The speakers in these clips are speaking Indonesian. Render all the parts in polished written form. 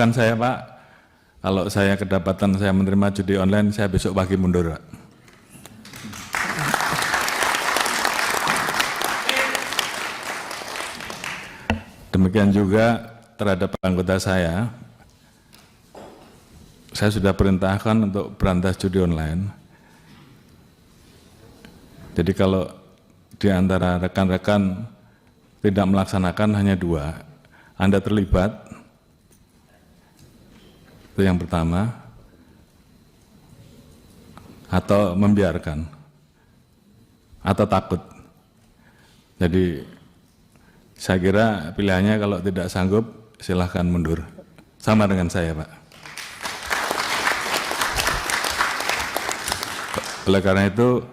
Kan saya Pak, kalau saya kedapatan saya menerima judi online, saya besok pagi mundur Pak. Demikian juga terhadap anggota saya sudah perintahkan untuk berantas judi online. Jadi kalau di antara rekan-rekan tidak melaksanakan hanya 2, Anda terlibat, itu yang pertama, atau membiarkan, atau takut. Jadi saya kira pilihannya kalau tidak sanggup silahkan mundur. Sama dengan saya Pak. Oleh karena itu,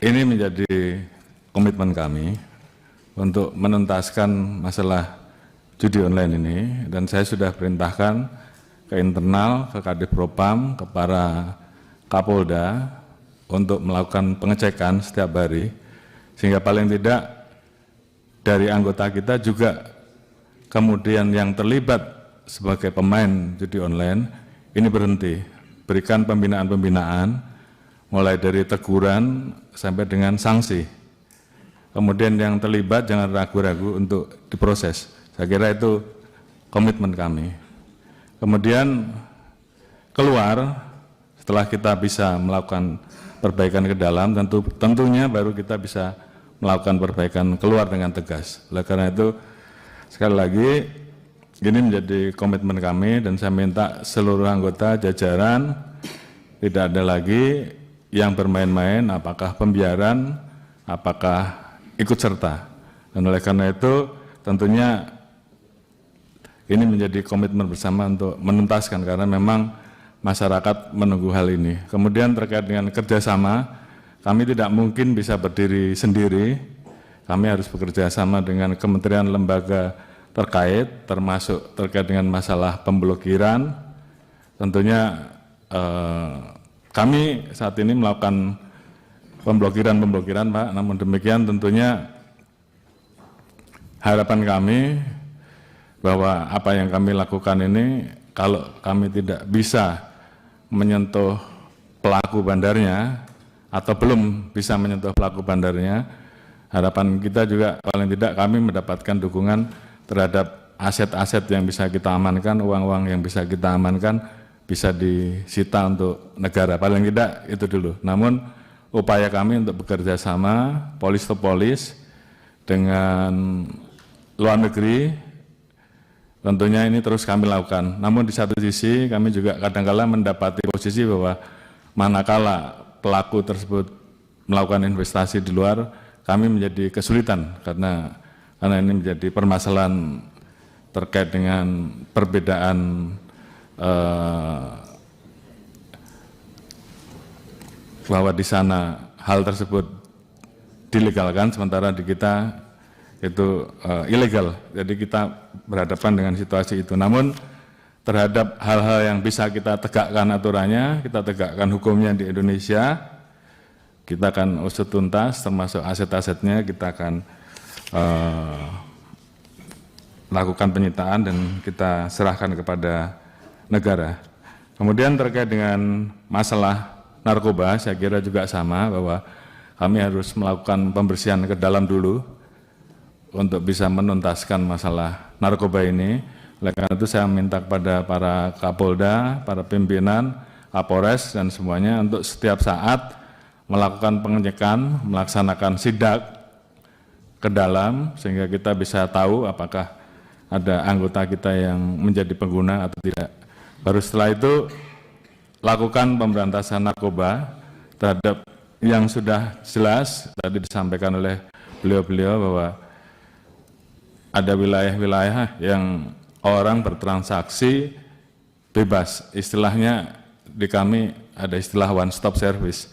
ini menjadi komitmen kami untuk menuntaskan masalah judi online ini, dan saya sudah perintahkan ke internal, ke Kadif Propam, ke para Kapolda untuk melakukan pengecekan setiap hari, sehingga paling tidak dari anggota kita juga kemudian yang terlibat sebagai pemain judi online ini berhenti, berikan pembinaan-pembinaan mulai dari teguran sampai dengan sanksi. Kemudian yang terlibat jangan ragu-ragu untuk diproses. Saya kira itu komitmen kami. Kemudian keluar setelah kita bisa melakukan perbaikan ke dalam, tentunya baru kita bisa melakukan perbaikan keluar dengan tegas. Oleh karena itu, sekali lagi, ini menjadi komitmen kami dan saya minta seluruh anggota jajaran tidak ada lagi yang bermain-main, apakah pembiaran, apakah ikut serta. Dan oleh karena itu, tentunya ini menjadi komitmen bersama untuk menuntaskan, karena memang masyarakat menunggu hal ini. Kemudian terkait dengan kerjasama, kami tidak mungkin bisa berdiri sendiri, kami harus bekerja sama dengan kementerian lembaga terkait, termasuk terkait dengan masalah pemblokiran. Tentunya kami saat ini melakukan pemblokiran Pak, namun demikian tentunya harapan kami bahwa apa yang kami lakukan ini, kalau kami tidak bisa menyentuh pelaku bandarnya, atau belum bisa menyentuh pelaku bandarnya, harapan kita juga paling tidak kami mendapatkan dukungan terhadap aset-aset yang bisa kita amankan, uang-uang yang bisa kita amankan, bisa disita untuk negara, paling tidak itu dulu. Namun upaya kami untuk bekerja sama polis to polis dengan luar negeri, tentunya ini terus kami lakukan. Namun di satu sisi kami juga kadang-kala mendapati posisi bahwa manakala pelaku tersebut melakukan investasi di luar, kami menjadi kesulitan karena ini menjadi permasalahan terkait dengan perbedaan bahwa di sana hal tersebut dilegalkan, sementara di kita itu ilegal. Jadi kita berhadapan dengan situasi itu. Namun terhadap hal-hal yang bisa kita tegakkan aturannya, kita tegakkan hukumnya di Indonesia, kita akan usut tuntas, termasuk aset-asetnya kita akan lakukan penyitaan dan kita serahkan kepada negara. Kemudian terkait dengan masalah narkoba, saya kira juga sama, bahwa kami harus melakukan pembersihan ke dalam dulu untuk bisa menuntaskan masalah narkoba ini. Oleh karena itu saya minta kepada para Kapolda, para pimpinan, Kapolres dan semuanya untuk setiap saat melakukan pengecekan, melaksanakan sidak ke dalam sehingga kita bisa tahu apakah ada anggota kita yang menjadi pengguna atau tidak. Baru setelah itu lakukan pemberantasan narkoba terhadap yang sudah jelas tadi disampaikan oleh beliau-beliau bahwa ada wilayah-wilayah yang orang bertransaksi bebas, istilahnya di kami ada istilah one stop service.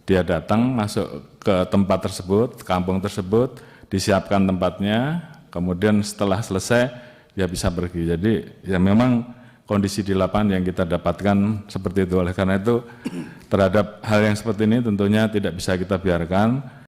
Dia datang masuk ke tempat tersebut, kampung tersebut, disiapkan tempatnya, kemudian setelah selesai dia bisa pergi. Jadi ya memang kondisi di lapangan yang kita dapatkan seperti itu. Oleh karena itu terhadap hal yang seperti ini tentunya tidak bisa kita biarkan.